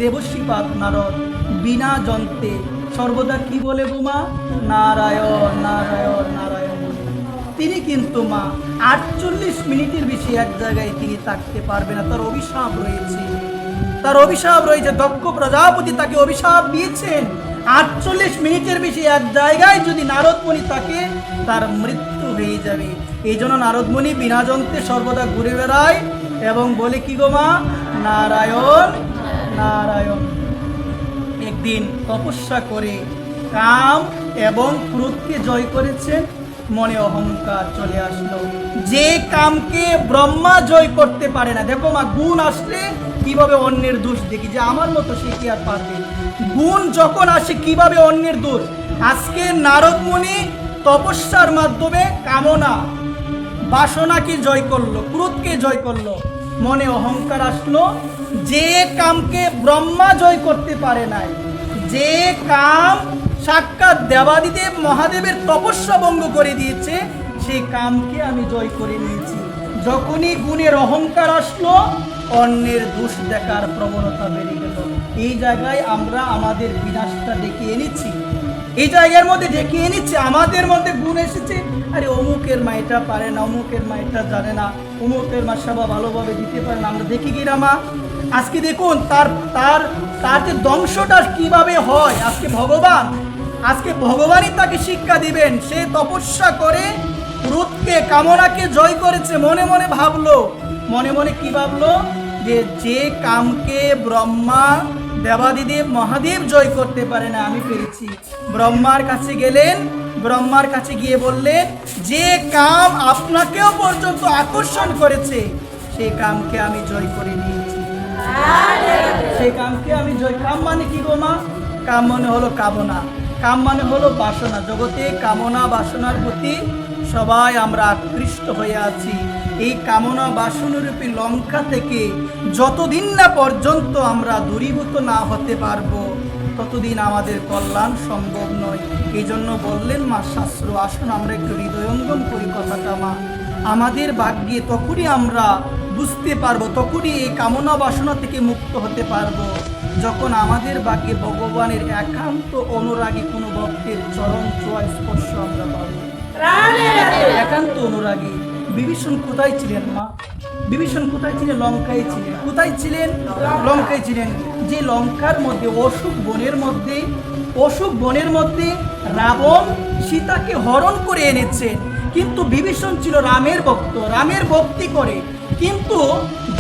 দেবশ্রীপাদ নারদ বিনা যন্ত্রে সর্বদা কি বলে গো মা? নারায়ণ নারায়ণ নারায়ণ বলে। তিনি কিন্তু মা 48 মিনিটের বেশি এক জায়গায় তিনি থাকতে পারবে না, তার অভিশাপ রয়েছে। তার অভিশাপ রয়েছে, দক্ষ প্রজাপতি তাকে অভিশাপ দিয়েছেন 48 মিনিটের বেশি এক জায়গায় যদি নারদমণি থাকে তার মৃত্যু হয়ে যাবে। এই জন্য নারদমণি বিনা যন্ত্রে সর্বদা ঘুরে বেড়ায় এবং বলে কি গো মা? নারায়ণ নারায়ণ। একদিন তপস্যা করে কাম এবং ক্রোধকে জয় করেছেন, মনে অহংকার চলে আসলো। যে কামকে ব্রহ্মা জয় করতে পারে না, দেখো মা গুণ আসলে কিভাবে অন্যের দোষ দেখি, যে আমার মতো সে কি আর পারবে। গুণ যখন আসে কিভাবে অন্যের দোষ। আজকে নারদ মুনি তপস্যার মাধ্যমে কামনা বাসনাকে জয় করলো, ক্রোধকে জয় করলো, মনে অহংকার আসলো। যে কামকে ব্রহ্মা জয় করতে পারে নাই, যে কাম সাক্ষাৎ দেবাদিদেব মহাদেবের তপস্যা ভঙ্গ করে দিয়েছে, সেই কামকে আমি জয় করে নিয়েছি। যখনই গুণের অহংকার আসলো, অন্যের দোষ দেখার প্রবণতা বেড়ে গেল। এই জায়গায় আমরা আমাদের বিনাশটা ডেকে এনেছি, এই জায়গার মধ্যে ডেকে এনেছি। আমাদের মধ্যে গুণ এসেছে, আরে অমুকের মা এটা পারে না, অমুকের মা এটা জানে না, অমুকের মা সেবা ভালোভাবে দিতে পারে না। আমরা দেখি কি না মা? আজকে দেখুন তার তার তার যে ধ্বংসটা কিভাবে হয়। আজকে ভগবানই তাকে শিক্ষা দিবেন। সে তপস্যা করে ক্রোধকে কামনাকে জয় করেছে। মনে মনে ভাবলো, মনে মনে কি ভাবলো? যে কামকে ব্রহ্মা দেবাদিদেব মহাদেব জয় করতে পারে না, আমি পেরেছি। ব্রহ্মার কাছে গেলেন, ব্রহ্মার কাছে গিয়ে বললেন, যে কাম আপনাকেও পর্যন্ত আকর্ষণ করেছে, সেই কামকে আমি জয় করে নিয়েছি। সেই কামকে আমি জয়। কাম মানে কি গো মা? কাম মানে হলো কামনা, কাম মানে হলো বাসনা। জগতে কামনা বাসনার প্রতি সবাই আমরা আকৃষ্ট হয়ে আছি। এই কামনা বাসনারূপী লঙ্কা থেকে যতদিন না পর্যন্ত আমরা দূরীভূত না হতে পারবো, ততদিন আমাদের কল্যাণ সম্ভব নয়। এই জন্য বললেন মা শাস্ত্র, আসুন আমরা একটু হৃদয়ঙ্গম করি কথাটা মা। আমাদের ভাগ্যে তখনই আমরা বুঝতে পারবো, তখনই এই কামনা বাসনা থেকে মুক্ত হতে পারবো, যখন আমাদের ভাগ্যে ভগবানের একান্ত অনুরাগী কোনো ভক্তের চরণ ছোঁয়া স্পর্শ আমরা পাবো। একান্ত অনুরাগী। বিভীষণ কোথায় ছিলেন মা? বিভীষণ কোথায় ছিলেন? লঙ্কায় ছিলেন। কোথায় ছিলেন? লঙ্কায় ছিলেন। যে লঙ্কার মধ্যে অশোক বনের মধ্যে রাবণ সীতাকে হরণ করে এনেছেন, কিন্তু বিভীষণ ছিল রামের ভক্ত, রামের ভক্তি করে। কিন্তু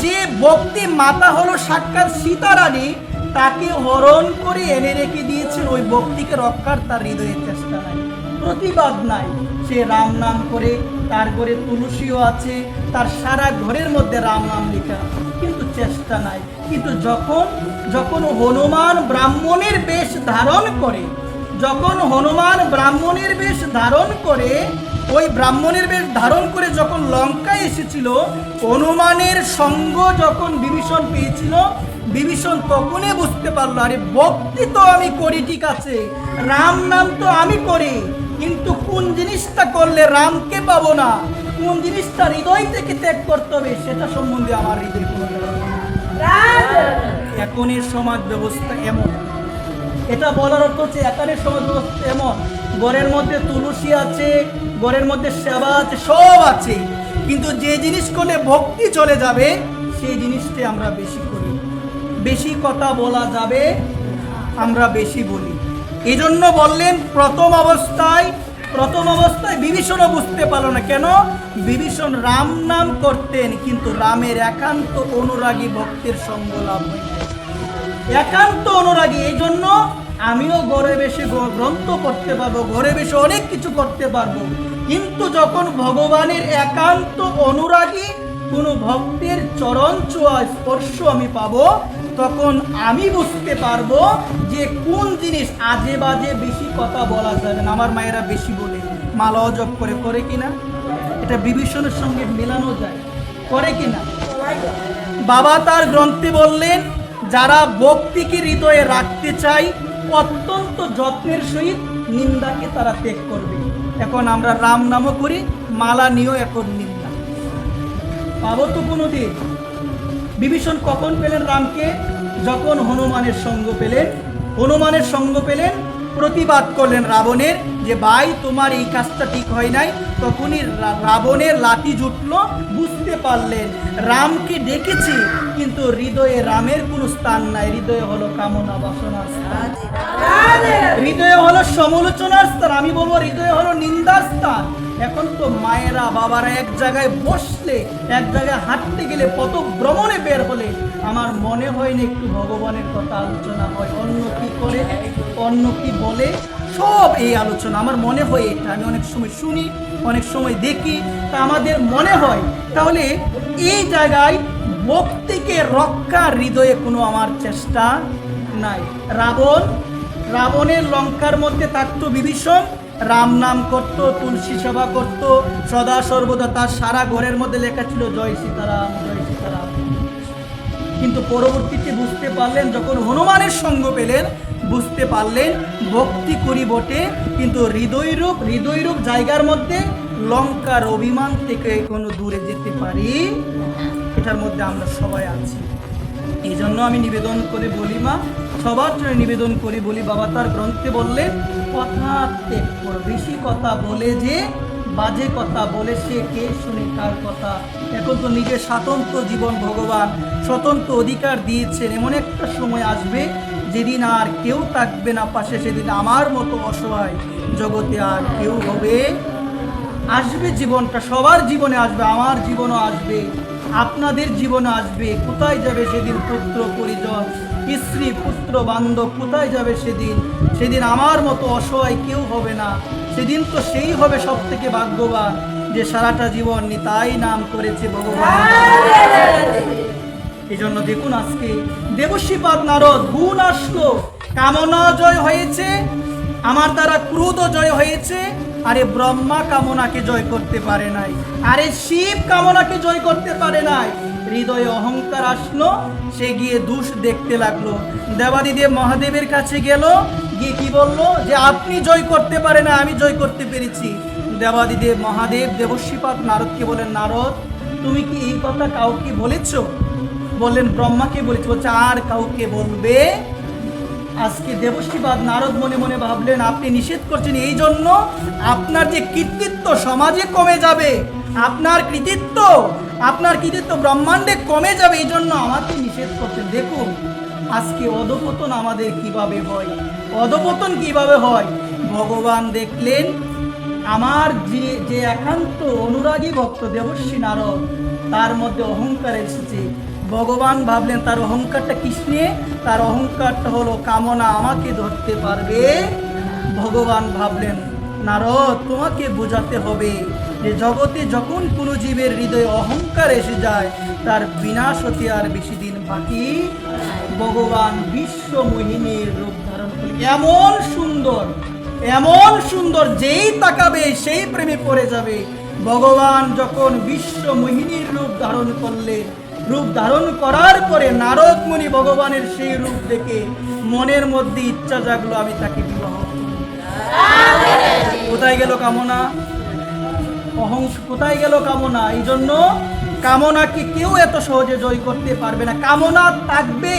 যে ভক্তি মাতা হলো সাক্ষাৎ সীতারানী, তাকে হরণ করে এনে রেখে দিয়েছেন। ওই ভক্তিকে রক্ষার তার হৃদয়ে চেষ্টা নাই, প্রতিবাদ নাই। সে রাম নাম করে, তার ঘরে তুলসীও আছে, তার সারা ঘরের মধ্যে রাম নাম লেখা, কিন্তু চেষ্টা নাই। কিন্তু যখন হনুমান ব্রাহ্মণের বেশ ধারণ করে, ওই ব্রাহ্মণের বেশ ধারণ করে যখন লঙ্কায় এসেছিল, হনুমানের সঙ্গ যখন বিভীষণ পেয়েছিল, বিভীষণ তখনই বুঝতে পারলো, আরে ভক্তি তো আমি করি ঠিক আছে, রাম নাম তো আমি করি, কিন্তু কোন জিনিসটা করলে রামকে পাবো না, কোন জিনিসটা হৃদয় থেকে ত্যাগ করতে হবে, সেটা সম্বন্ধে আমার হৃদয় কোনো ধারণা নেই। এখনের সমাজ ব্যবস্থা এমন, এটা বলার অর্থ হচ্ছে এখনের সমাজ ব্যবস্থা এমন, ঘরের মধ্যে তুলসী আছে, ঘরের মধ্যে সেবা আছে, সব আছে, কিন্তু যে জিনিস করলে ভক্তি চলে যাবে, সেই জিনিসটাই আমরা বেশি করি। বেশি কথা বলা যাবে, আমরা বেশি বলি। এই জন্য বললেন প্রথম অবস্থায় বিভীষণও বুঝতে পারলো না। কেন? বিভীষণ রাম নাম করতেন, কিন্তু রামের একান্ত অনুরাগী ভক্তের সঙ্গ লাভ হয় না। একান্ত অনুরাগী। এই জন্য আমিও ঘরে বসে গ্রন্থ পড়তে পারবো, ঘরে বসে অনেক কিছু করতে পারবো, কিন্তু যখন ভগবানের একান্ত অনুরাগী কোনো ভক্তের চরণ ছোঁয়া স্পর্শ আমি পাবো, তখন আমি বুঝতে পারবো যে কোন জিনিস আজে বাজে বেশি কথা বলা যাবে না। আমার মায়েরা বেশি বলে, মালা জপ করে কিনা? এটা বিভীষণের সঙ্গে মেলানো যায়, করে কিনা? বাবা তার গ্রন্থে বললেন, যারা ভক্তিকে হৃদয়ে রাখতে চায়, অত্যন্ত যত্নের সহিত নিন্দাকে তারা ত্যাগ করবে। এখন আমরা রাম নামও করি, মালা নিয়েও এখন নিন্দা পাবো তো কোনোদিন? বিভীষণ কখন পেলেন রামকে? যখন হনুমানের সঙ্গ পেলেন প্রতিবাদ করলেন রাবণের যে ভাই তোমার এই কাজটা ঠিক হয় নাই। তখনই রাবণের লাঠি জুটলো, বুঝতে পারলেন রামকে ডেকেছি কিন্তু হৃদয়ে রামের কোনো স্থান নাই। হৃদয়ে হলো কামনা বাসনার স্থান, হৃদয়ে হলো সমালোচনার স্থান, আমি বলবো হৃদয়ে হলো নিন্দার স্থান। এখন তো মায়েরা বাবারা এক জায়গায় বসলে, এক জায়গায় হাঁটতে গেলে, পথ ভ্রমণে বের হলে আমার মনে হয় না একটু ভগবানের কথা আলোচনা হয়। অন্য কি করে, অন্য কি বলে, সব এই আলোচনা। আমার মনে হয় এটা, আমি অনেক সময় শুনি, অনেক সময় দেখি, তা আমাদের মনে হয় তাহলে এই জায়গায় ভক্তিকে রক্ষার হৃদয়ে কোনো আমার চেষ্টা নাই। রাবণের লঙ্কার মধ্যে থাকতো বিভীষণ, রাম নাম করত, তুলসী সেবা করত সদা সর্বদা, তার সারা ঘরের মধ্যে লেখা ছিল জয় সীতারাম জয় সীতারাম। কিন্তু পরবর্তীতে বুঝতে পারলেন, যখন হনুমানের সঙ্গ পেলেন বুঝতে পারলেন ভক্তি করি বটে কিন্তু হৃদয়রূপ জায়গার মধ্যে লঙ্কার অভিমান থেকে কোনো দূরে যেতে পারি, এটার মধ্যে আমরা সবাই আছি। এই জন্য আমি নিবেদন করে বলি মা, সবার জন্য নিবেদন করে বলি, বাবা তার গ্রন্থে বললেন কথা ত্যাগ করো। বেশি কথা বলে যে বাজে কথা বলে সে কে শুনে কার কথা। এখন তো নিজের স্বাতন্ত্র জীবন ভগবান স্বতন্ত্র অধিকার দিয়েছেন। এমন একটা সময় আসবে যেদিন আর কেউ থাকবে না পাশে, সেদিন আমার মতো অসহায় জগতে আর কেউ হবে। আসবে জীবনটা, সবার জীবনে আসবে, আমার জীবনও আসবে, আপনাদের জীবনে আসবে। কোথায় যাবে সেদিন পুত্র পরিজন, স্ত্রী পুত্র বান্ধব, কোথায় যাবে সেদিন আমার মতো অসহায় কেউ হবে না। সেদিন তো সেই হবে সব থেকে ভাগ্যবান যে সারাটা জীবন নিতাই নাম করেছে ভগবান। এই জন্য দেখুন আজকে দেবশ্রীপাদ নারদ গুণ আসলো, কামনা জয় হয়েছে, আমার দ্বারা ক্রোধ জয় হয়েছে। আরে ব্রহ্মা কামনাকে জয় করতে পারে নাই, আরে শিব কামনাকে জয় করতে পারে নাই। হৃদয়ে অহংকার আসলো, সে গিয়ে দোষ দেখতে লাগলো। দেবাদিদেব মহাদেবের কাছে গেল, গিয়ে কি বললো যে আপনি জয় করতে পারে না, আমি জয় করতে পেরেছি। দেবাদিদেব মহাদেব দেবশ্রীপাদ নারদকে বলেন, নারদ তুমি কি এই কথা কাউকে বলেছো? বললেন ব্রহ্মাকে বলেছে। বলছে আর কাউকে বলবে? আজকে দেবশ্রীপাদ নারদ মনে মনে ভাবলেন আপনি নিষেধ করছেন এই জন্য আপনার যে কৃতিত্ব সমাজে কমে যাবে, আপনার কৃতিত্ব ব্রহ্মাণ্ডে কমে যাবে, এই জন্য আমাকে নিষেধ করছেন। দেখুন আজকে অধপতন আমাদের কিভাবে হয়, অধপতন কিভাবে হয়। ভগবান দেখলেন আমার যে একান্ত অনুরাগী ভক্ত দেবশ্রী নারদ, তার মধ্যে অহংকার এসেছে। ভগবান ভাবলেন তার অহংকারটা কৃষ্ণে, তার অহংকারটা হলো কামনা, আমাকে ধরতে পারবে। ভগবান ভাবলেন নারদ তোমাকে বোঝাতে হবে যে জগতে যখন কোনো জীবের হৃদয়ে অহংকার এসে যায় তার বিনাশ হতে আর বেশি দিন বাকি। ভগবান বিশ্ব মোহিনীর রূপ ধারণ করলেন, এমন সুন্দর যেই তাকাবে সেই প্রেমে পড়ে যাবে। ভগবান যখন বিশ্ব মোহিনীর রূপ ধারণ করলেন, রূপ ধারণ করার পরে নারদ মুনি ভগবানের সেই রূপ দেখে মনের মধ্যে ইচ্ছা জাগলো আমি তাকে বিবাহ করব। কোথায় গেল কামনা? কোথায় গেল কামনা? এই জন্য কামনাকে কেউ এত সহজে জয় করতে পারবে না। কামনা থাকবে,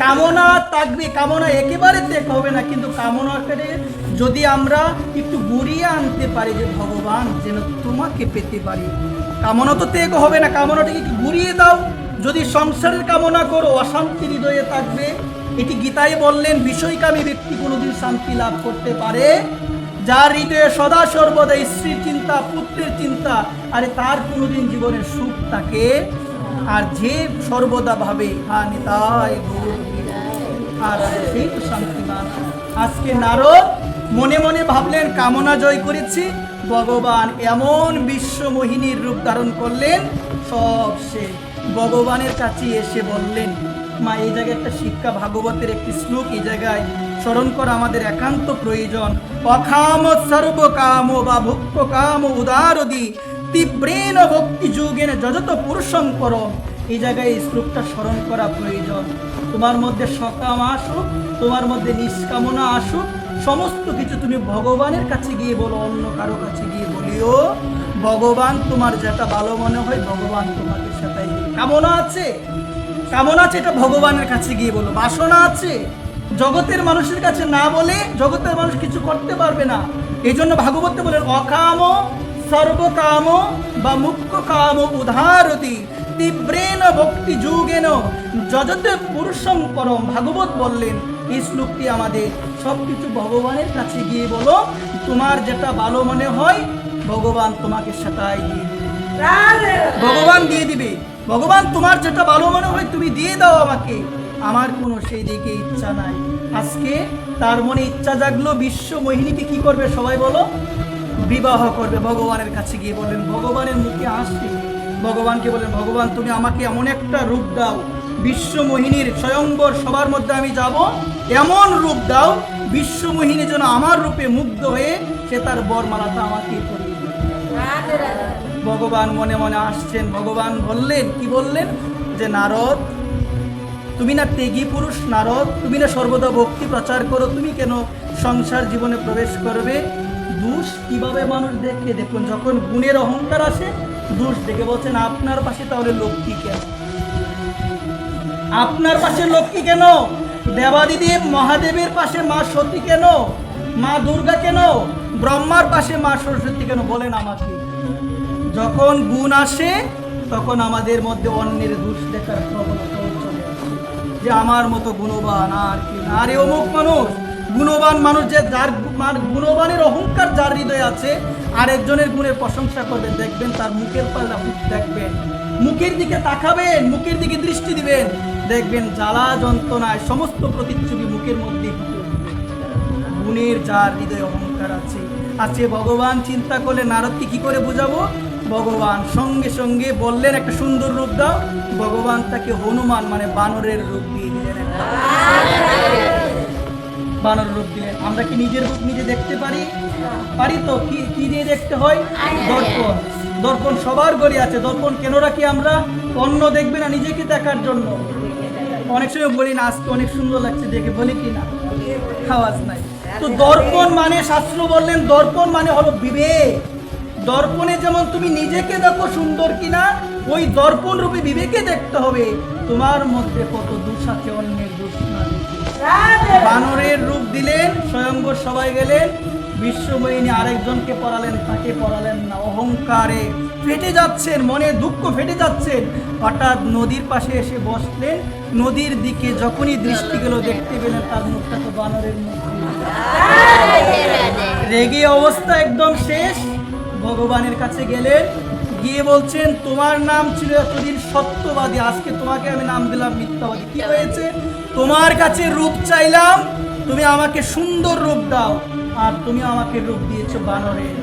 কামনা একেবারে ত্যাগ হবে না, কিন্তু কামনাকে যদি আমরা একটু ঘুরিয়ে আনতে পারি যে ভগবান যেন তোমাকে পেতে পারি, কামনা তো ত্যাগ হবে না। কামনাটাকে একটু ঘুরিয়ে দাও। যদি সংসারের কামনা করো অশান্তি হৃদয়ে থাকবে। এটি গীতায় বললেন বিষয়কামী ব্যক্তি কোনোদিন শান্তি লাভ করতে পারে? যার হৃদয়ে সদা সর্বদা স্ত্রীর চিন্তা, পুত্রের চিন্তা, আরে তার কোনোদিন জীবনের সুখ থাকে। আর যে সর্বদা ভাবে নিতাই গৌর আর সেই তো শান্তিমান। আজকে নারদ মনে মনে ভাবলেন কামনা জয় করেছি, ভগবান এমন বিশ্ব মোহিনীর রূপ ধারণ করলেন, সব সে ভগবানের কাছে এসে বললেন মা এই জায়গায় একটা শিক্ষা, ভাগবতের একটি শ্লোক এই জায়গায় স্মরণ করা আমাদের একান্ত প্রয়োজন। অকাম সর্বকাম বা ভুক্ত কাম উদারদি তীব্রেণ ভক্তি যুগেন যজত পুরুষং পরম। এই জায়গায় এই শ্লোকটা স্মরণ করা প্রয়োজন। তোমার মধ্যে সকাম আসুক, তোমার মধ্যে নিষ্কামনা আসুক, সমস্ত কিছু তুমি ভগবানের কাছে গিয়ে বলো, অন্য কারো কাছে গিয়ে বলিও। ভগবান তোমার যেটা ভালো মনে হয় ভগবান তোমাকে সেটাই। কামনা আছে, কামনা আছে এটা ভগবানের কাছে গিয়ে বলো। বাসনা আছে জগতের মানুষের কাছে না বলে জগতের মানুষ কিছু করতে পারবে না। এই জন্য ভাগবতে বলেন অকাম সর্বকাম বা মুখ্য কাম উদারতি তীব্রেণ ভক্তি যুগেন যজতে পুরুষম পরম। ভাগবত বললেন এই শ্লোকটি আমাদের সবকিছু ভগবানের কাছে গিয়ে বলো, তোমার যেটা ভালো মনে হয় ভগবান তোমাকে সেটাই দিয়ে দিবে, ভগবান দিয়ে দিবে। ভগবান তোমার যেটা ভালো মনে হয় তুমি দিয়ে দাও আমাকে, আমার কোনো সেই দিকে ইচ্ছা নাই। আজকে তার মনে ইচ্ছা জাগলো বিশ্ব মোহিনীকে কি করবে সবাই বলো, বিবাহ করবে। ভগবানের কাছে গিয়ে বলেন, ভগবানের মুখে হাসি, ভগবানকে বলেন ভগবান তুমি আমাকে এমন একটা রূপ দাও, বিশ্ব মোহিনীর স্বয়ংবর সবার মধ্যে আমি যাব, এমন রূপ দাও বিশ্ব মোহিনী যেন আমার রূপে মুগ্ধ হয়ে সে তার বরমালাটা আমাকে পরিয়ে দিবে। ভগবান মনে মনে আসছেন। ভগবান বললেন, কি বললেন, যে নারদ তুমি না ত্যাগী পুরুষ, নারদ তুমি না সর্বদা ভক্তি প্রচার করো, তুমি কেন সংসার জীবনে প্রবেশ করবে? দোষ কিভাবে মানুষ দেখে দেখুন, যখন গুণের অহংকার আসে দোষ দেখে বলছেন আপনার পাশে তাহলে লক্ষ্মী কেন, আপনার পাশে লক্ষ্মী কেন, দেবাদিদেব মহাদেবের পাশে মা সতী কেন, মা দুর্গা কেন, ব্রহ্মার পাশে মা সরস্বতী কেন, বলেন আমাকে। যখন গুণ আসে তখন আমাদের মধ্যে অন্যের দোষ দেখার প্রবণতা চলে আসে, যে আমার মতো গুণবান আর কি না, আরে অমুক মানুষ গুণবান মানুষ, যে যার গুণবানের অহংকার যার হৃদয়ে আছে আরেকজনের গুণের প্রশংসা করবেন, দেখবেন তার মুখের পাল্লা দেখবেন, মুখের দিকে তাকাবেন, মুখের দিকে দৃষ্টি দিবেন, দেখবেন জ্বালা যন্ত্রণায় সমস্ত প্রতিচ্ছবি মুখের মধ্যে গুণের যার হৃদয়ে অহংকার আছে। ভগবান চিন্তা করলে নারদকে কি করে বুঝাবো, ভগবান সঙ্গে সঙ্গে বললেন একটা সুন্দর রূপ দাও। ভগবান তাকে হনুমান মানে বানরের রূপ দিয়ে দিলেন, বানর রূপ দিলেন। আমরা কি নিজের রূপ নিজে দেখতে পারি? পারি তো। কি দিয়ে দেখতে হয়? দর্পণ। দর্পণ সবার ঘরে আছে। দর্পণ কেন রাখি আমরা? অন্য দেখবে না, নিজেকে দেখার জন্য। অনেক সময় বলি না আজকে অনেক সুন্দর লাগছে দেখে, বলি কি না? আওয়াজ নাই। তো দর্পণ মানে শাস্ত্র বললেন দর্পণ মানে হলো বিবেক। দর্পণে যেমন তুমি নিজেকে দেখো সুন্দর কিনা, ওই দর্পণ রূপে বিবেকে দেখতে হবে তোমার মধ্যে কত দোষ আছে, অন্যের দোষ না। বানরের রূপ দিলেন, স্বয়ংবর সবাই গেলেন, বিশ্বময়িনী আরেকজনকে পড়ালেন, তাকে পড়ালেন না। অহংকারে ফেটে যাচ্ছেন, মনে দুঃখ ফেটে যাচ্ছেন। হঠাৎ নদীর পাশে এসে বসলেন, নদীর দিকে যখনই দৃষ্টি গেল দেখতে পেলেন তার মুখটা তো বানরের মুখ, রেগে অবস্থা একদম শেষ। ভগবানের কাছে গেলেন, গিয়ে বলছেন তোমার নাম ছিল এতদিন সত্যবাদী, আজকে তোমাকে আমি নাম দিলাম মিথ্যাবাদী। কি হয়েছে? তোমার কাছে রূপ চাইলাম, তুমি আমাকে সুন্দর রূপ দাও, আর তুমি আমাকে রূপ দিয়েছো বানরের।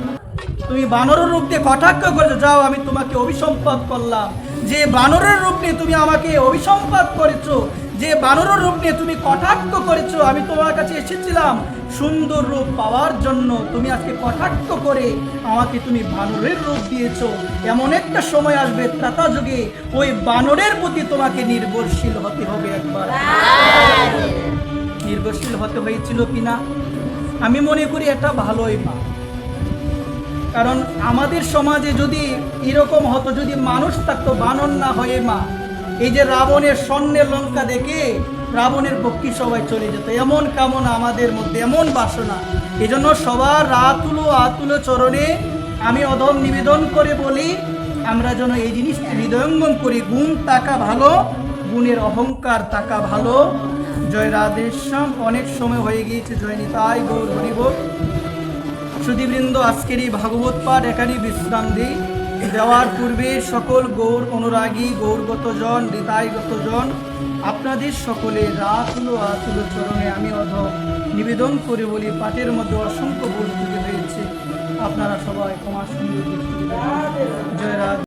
তুমি বানরের রূপ দিয়ে কটাক্ষ করেছো, যাও আমি তোমাকে অভিসম্পাদ করলাম। যে বানরের রূপ নিয়ে তুমি আমাকে অভিসম্পাদ করেছো, যে বানরের রূপ নিয়ে তুমি কটাক্ষ করেছো, আমি তোমার কাছে এসেছিলাম সুন্দর রূপ পাওয়ার জন্য, তুমি আজকে কটাক্ষ করে আমাকে তুমি বানরের রূপ দিয়েছো। এমন একটা সময় আসবে ত্রেতা যুগে ওই বানরের প্রতি তোমাকে নির্ভরশীল হতে হবে। একবার নির্ভরশীল হতে হয়েছিল কিনা? আমি মনে করি এটা ভালোই মা। কারণ আমাদের সমাজে যদি এরকম হতো, যদি মানুষ থাকতো বানর না হয়ে মা, এই যে রাবণের স্বর্ণের লঙ্কা দেখে রাবণের পক্ষে সবাই চলে যেত, এমন কামনা আমাদের মধ্যে, এমন বাসনা। এই জন্য সবার আতুলো চরণে আমি অধম নিবেদন করে বলি, আমরা যেন এই জিনিসটি হৃদয়ঙ্গম করি। গুণ টাকা ভালো, গুণের অহংকার টাকা ভালো। জয় রাধেশ্যাম। অনেক সময় হয়ে গিয়েছে। জয় নিতাই গৌর হরিবোল। সুধীবৃন্দ, আজকের এই ভাগবত পাঠ এখানেই বিশ্রাম দিই। দেওয়ার পূর্বে সকল গৌর অনুরাগী গৌরগত জন, হৃদয়গত জন, আপনাদের সকলের আতুলো চরণে আমি অধম নিবেদন করে বলি, পাঠের মধ্যে অসংখ্য ভুল ত্রুটি হয়েছে, আপনারা সবাই ক্ষমা সুন্দর। জয় রাধে।